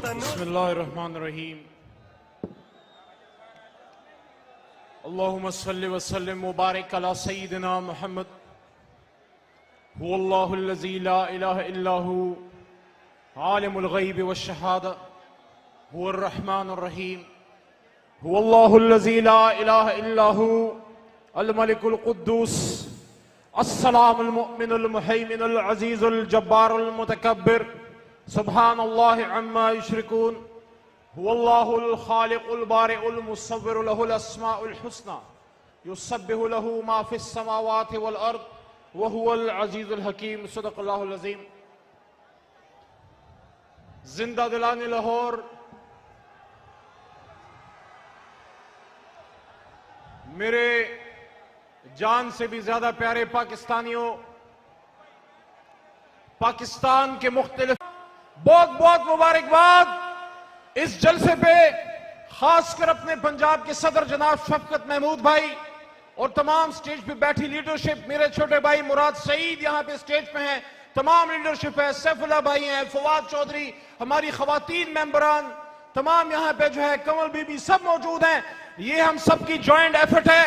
बिस्मिल्लाहिर्रहमानिर्रहीम। अल्लाहुम्मा सल्लि व सल्लिम मुबारक अला सय्यिदिना मुहम्मद हुवल्लाहुल्लज़ी ला इलाहा इल्लहु आलिमुल ग़ैबि वश्शहादा हुवर्रहमानुर्रहीम हुवल्लाहुल्लज़ी ला इलाहा इल्लहु अल मलिकुल कुद्दूस अस्सलामुल मुमिनुल मुहैमिनुल अज़ीज़ुल जब्बारुल मुतकब्बिर सुब्हानल्लाहि अम्मा युश्रिकून हुवल्लाहुल खालिकुल बारिउल मुसव्विरु लहुल अस्माउल हुस्ना युसब्बिहु लहु मा फिस समावाति वल अर्द व हुवल अज़ीज़ुल हकीम। सदक़ल्लाहुल अज़ीम। जिंदा दिलाने लाहौर, मेरे जान से भी ज्यादा प्यारे पाकिस्तानियों, पाकिस्तान के मुख्तलिफ बहुत बहुत मुबारकबाद। इस जलसे पे खासकर अपने पंजाब के सदर जनाब शफकत महमूद भाई और तमाम स्टेज पे बैठी लीडरशिप, मेरे छोटे भाई मुराद सईद यहाँ पे स्टेज पे हैं, तमाम लीडरशिप है, सैफुल्लाह भाई हैं, फवाद चौधरी, हमारी खवातीन मेंबरान, तमाम यहाँ पे जो है कमल बीबी, सब मौजूद हैं। ये हम सब की ज्वाइंट एफर्ट है।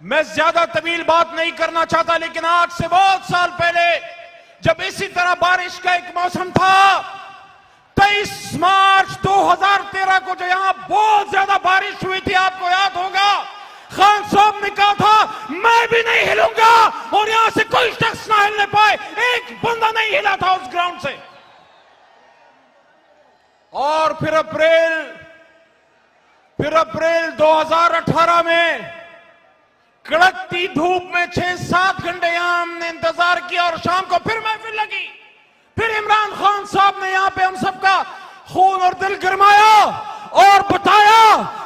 मैं ज्यादा तवील बात नहीं करना चाहता, लेकिन आज से बहुत साल पहले जब इसी तरह बारिश का एक मौसम था, 23 मार्च 2013 को जो यहां बहुत ज्यादा बारिश हुई थी, आपको याद होगा, खान साहब ने कहा था मैं भी नहीं हिलूंगा, और यहां से कोई शख्स ना हिलने पाए, एक बंदा नहीं हिला था उस ग्राउंड से। और फिर अप्रैल 2018 में कड़कती धूप में 6-7 घंटे यहां हमने इंतजार किया, और शाम को फिर महफिल लगी। फिर इमरान खान साहब ने यहां पे हम सबका खून और दिल गरमाया और बताया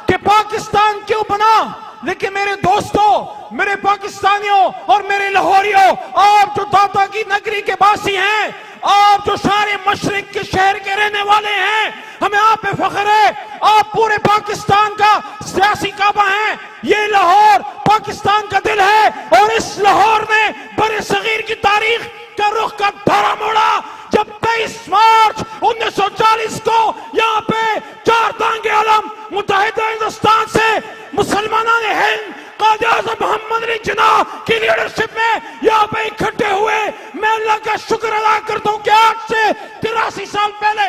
कि पाकिस्तान क्यों बना। लेकिन मेरे दोस्तों, मेरे पाकिस्तानियों और मेरे लाहौरियों, आप जो दाता की नगरी के वासी हैं, आप जो सारे मशरिक के शहर के रहने वाले हैं, हमें आप पे फख्र है। आप पूरे पाकिस्तान का सियासी काबा हैं। ये लाहौर पाकिस्तान का दिल है, और इस लाहौर ने बड़े सगीर की तारीख का रुख का धारा मोड़ा जब 23 मार्च 1940 को यहाँ पे 4 दांगे आलम मुत्तहिदा हिंदुस्तान से मुसलमानों ने हिंद कायद-ए-आज़म मोहम्मद अली जिन्ना की लीडरशिप में यहाँ पे इकट्ठे हुए। मैं अल्लाह का शुक्र अदा करता हूं कि आज से 83 साल पहले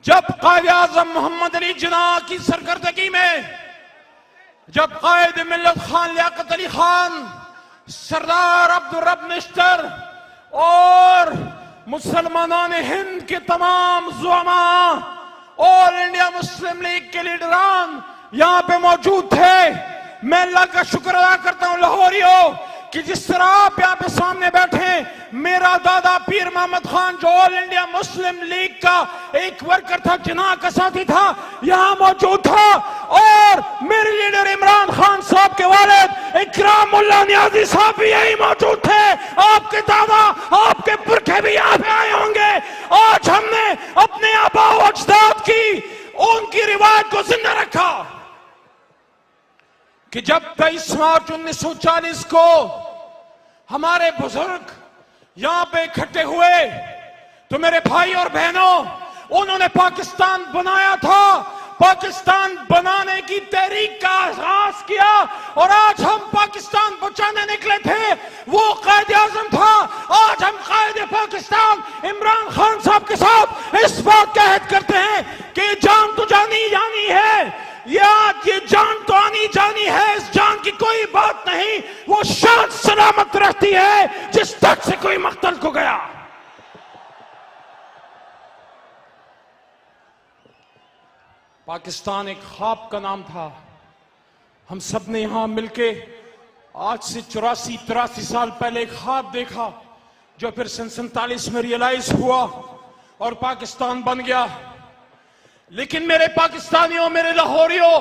जब कायद-ए-आज़म मोहम्मद अली जिन्ना की सरकर्दगी में, जब कायद मिल्लत खान लियाकत अली खान, सरदार अब्दुल रब निश्तर और मुसलमानों ने हिंद के तमाम ज़ुआमा, ऑल इंडिया मुस्लिम लीग के लीडरान यहां पे मौजूद थे। मैं अल्लाह का शुक्र अदा करता हूं लाहौरियों कि जिस तरह आप यहाँ पे सामने बैठे, मेरा दादा पीर मोहम्मद खान जो ऑल इंडिया मुस्लिम लीग का एक वर्कर था, जिन्ना का साथी था, यहाँ मौजूद था, और मेरे लीडर इमरान खान साहब के वालिद इकराम उल्लाह नियाज़ी साहब भी यही मौजूद थे। आपके दादा, आपके पुरखे भी यहाँ पे आए होंगे। आज हमने अपने आबा व अजदाद की उनकी रिवायत को जिंदा रखा कि जब 23 मार्च 1940 को हमारे बुजुर्ग यहां पे इकट्ठे हुए, तो मेरे भाई और बहनों, उन्होंने पाकिस्तान बनाया था, पाकिस्तान बनाने की तहरीक का आगाज किया, और आज हम पाकिस्तान बचाने निकले थे। वो कायद-ए-आज़म था, आज हम कायद पाकिस्तान इमरान खान साहब के साथ इस बात का अहद करते हैं कि जान तो जानी है, ये जान तो आनी जानी है, इस जान की कोई बात नहीं, वो शान सलामत रहती है जिस तक से कोई मक्तल को गया। पाकिस्तान एक ख्वाब का नाम था। हम सब ने यहां मिलके आज से 84-83 साल पहले एक ख्वाब देखा, जो फिर सन 47 में रियलाइज हुआ और पाकिस्तान बन गया। लेकिन मेरे पाकिस्तानियों, मेरे लाहौरियों,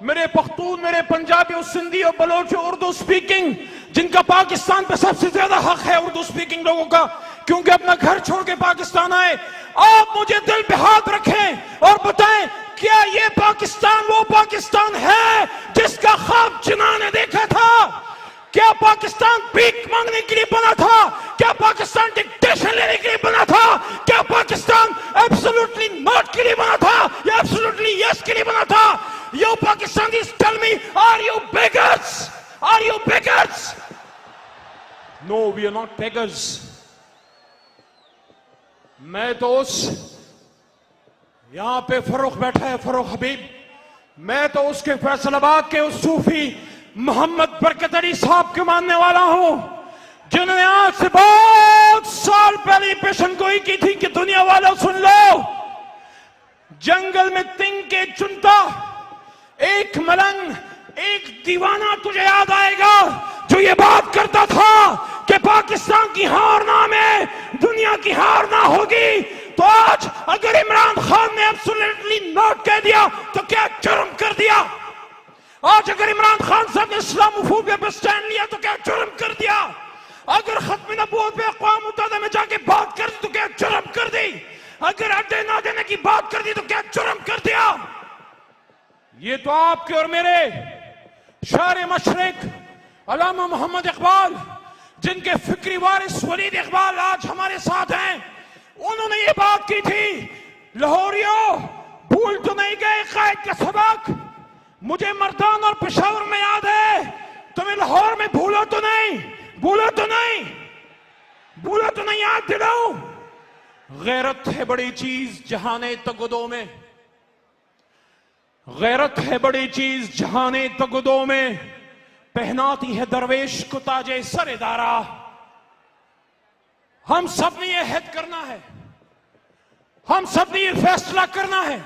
मेरे पख्तून, मेरे पंजाबी और सिंधी और बलोच उर्दू स्पीकिंग, जिनका पाकिस्तान पे सबसे ज्यादा हक है, उर्दू स्पीकिंग लोगों का, क्योंकि अपना घर छोड़ के पाकिस्तान आए, आप मुझे दिल पे हाथ रखें और बताएं, क्या ये पाकिस्तान वो पाकिस्तान है जिसका ख्वाब जिन्ना ने देखा था? क्या पाकिस्तान भीख मांगने के लिए बना था? क्या पाकिस्तान डिक्टेशन लेने के लिए बना था? क्या Pakistan Are you beggars? No, we are not beggars. मैं तो उस यहां पे फरूख बैठा है, फरूख हबीब, मैं तो उसके फैसलाबाद के उस सूफी मोहम्मद बरकत अली साहब के मानने वाला हूं, जिन्होंने आज से बहुत साल पहले पेशन गोई की थी कि दुनिया वालों सुन लो, जंगल में तिनके चुनता एक मलंग, एक दीवाना तुझे याद आएगा जो ये बात करता था कि पाकिस्तान की हार ना में दुनिया की हार ना होगी। तो आज अगर इमरान खान ने एब्सोल्युटली नॉट कह दिया तो क्या जुर्म कर दिया? आज अगर इमरान खान साहब ने इस्लामोफोबिया पर स्टैंड लिया तो क्या जुर्म कर दिया? अगर खत्म नबूवत पे अक़वाम मुत्तहिदा में जाके बात कर दी तो क्या जुर्म कर दी? अगर अड्डे ना देने की बात कर दी तो क्या जुर्म कर दिया? ये तो आपके और मेरे शायर मशरिक अल्लामा मोहम्मद इकबाल, जिनके फिक्री वारिस वलीद इकबाल आज हमारे साथ हैं, उन्होंने ये बात की थी, लाहौरियों भूल तो नहीं गए कायद का सबक, मुझे मर्दान और पेशावर में याद है, तुम्हें लाहौर में भूलो तो नहीं, भूलो तो नहीं, भूलो तो नहीं, याद दिलाओ। गैरत है बड़ी चीज जहाने तगदों में, गैरत है बड़ी चीज जहाने तगदों में, पहनाती है दरवेश को ताजे सरेदारा। हम सब ने यह हद करना है, हम सब ने यह फैसला करना है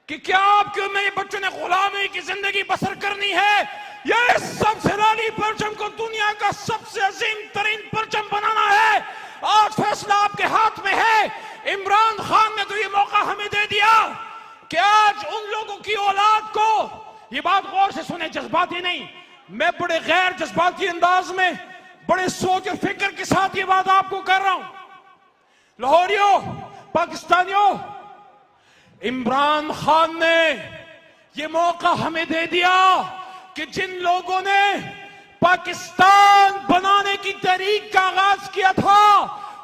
कि क्या आपके और मेरे बच्चों ने गुलामी की जिंदगी बसर करनी है या इस सबसे लाली परचम को दुनिया का सबसे अजीम तरीन परचम बनाना है। आज फैसला आपके हाथ में है। इमरान खान ने तो ये मौका हमें दे दिया कि आज उन लोगों की औलाद को, ये बात गौर से सुने, जज्बाती नहीं, मैं बड़े गैर जज्बाती अंदाज में बड़े सोच और फिक्र के साथ ये बात आपको कर रहा हूं। लाहौरियों, पाकिस्तानियों, इमरान खान ने ये मौका हमें दे दिया कि जिन लोगों ने पाकिस्तान बनाने की तहरीक का आगाज किया था,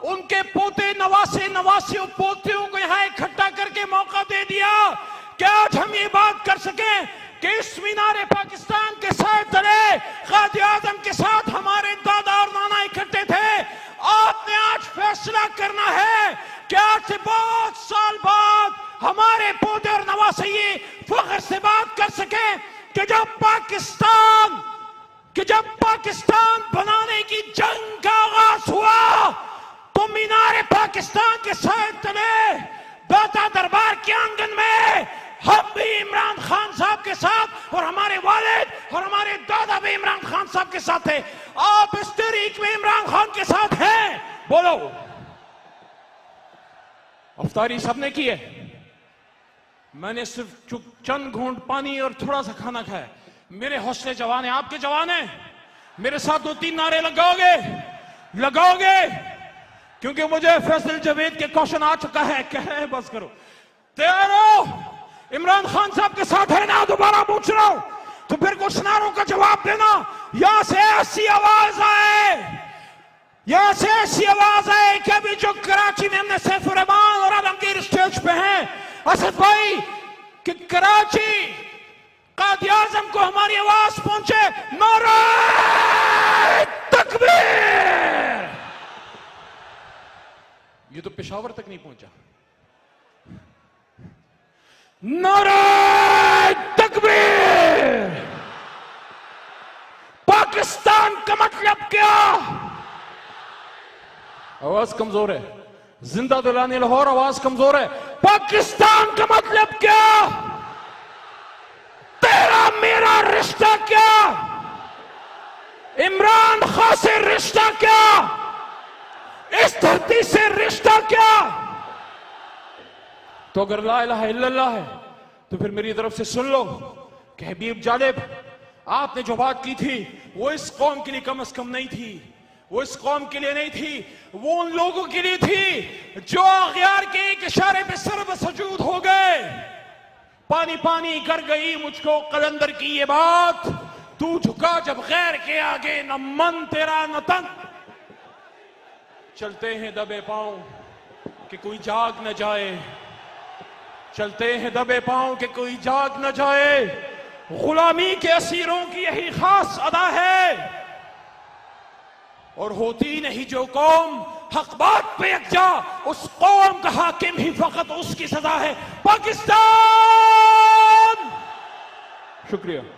उनके पोते नवासे नवासियों पोतियों को यहां इकट्ठा करके मौका दे दिया कि आज हम ये बात कर सकें कि इस मीनारे पाकिस्तान के साथ तले क़ायद आज़म के साथ हमारे दादा और नाना इकट्ठे थे। आपने आज फैसला करना है कि आज से बहुत साल बाद हमारे पोते और नवासे ये फख्र से बात कर सके कि जब पाकिस्तान बनाने की जंग का आगाज हुआ तो मीनारे पाकिस्तान के साथ तले दाता दरबार के आंगन में हम भी इमरान खान साहब के साथ और हमारे वालिद और हमारे दादा भी इमरान खान साहब के साथ थे। आप इस तहरीक में इमरान खान के साथ हैं? बोलो। अफ्तारी सबने की है, मैंने सिर्फ चंद घूंट पानी और थोड़ा सा खाना खाया। मेरे हौसले जवान है, आपके जवान है। मेरे साथ 2-3 नारे लगाओगे क्योंकि मुझे फैसल जवेद के क्वेश्चन आ चुका है। कह रहे हैं बस करो। तैयार हो? इमरान खान साहब के साथ है ना? दोबारा पूछ रहा हूं तो फिर कुछ नारों का जवाब देना। यहां से ऐसी आवाज आए, यहां से ऐसी आवाज आए कि अभी जो कराची में हमने सैफ रहमान और आलमगीर स्टेज पे हैं, असद भाई, कि कराची क़ायद आज़म को हमारी आवाज पहुंचे, नारे तकबीर। ये तो पेशावर तक नहीं पहुंचा। नारे तकबीर। पाकिस्तान का मतलब क्या? आवाज कमजोर है। जिंदा दिलाने लाहौर, आवाज कमजोर है। पाकिस्तान का मतलब क्या? तेरा मेरा रिश्ता क्या? इमरान खान से रिश्ता क्या? इस धरती से रिश्ता क्या? तो अगर ला इलाहा इल्लल्लाह है तो फिर मेरी तरफ से सुन लो कि हबीब जालिब, आपने जो बात की थी वो इस कौम के लिए कम से कम नहीं थी, वो इस कौम के लिए नहीं थी, वो उन लोगों के लिए थी जो अगयार के एक इशारे पे सर्व सजूद हो गए। पानी पानी कर गई मुझको कलंदर की ये बात, तू झुका जब गैर के आगे, न मन तेरा न तन। चलते हैं दबे पांव कि कोई जाग न जाए, चलते हैं दबे पांव कि कोई जाग न जाए। गुलामी के असीरों की यही खास अदा है। और होती नहीं जो कौम हक बात पे यकजा, उस कौम का हाकिम ही फकत उसकी सजा है पाकिस्तान। शुक्रिया।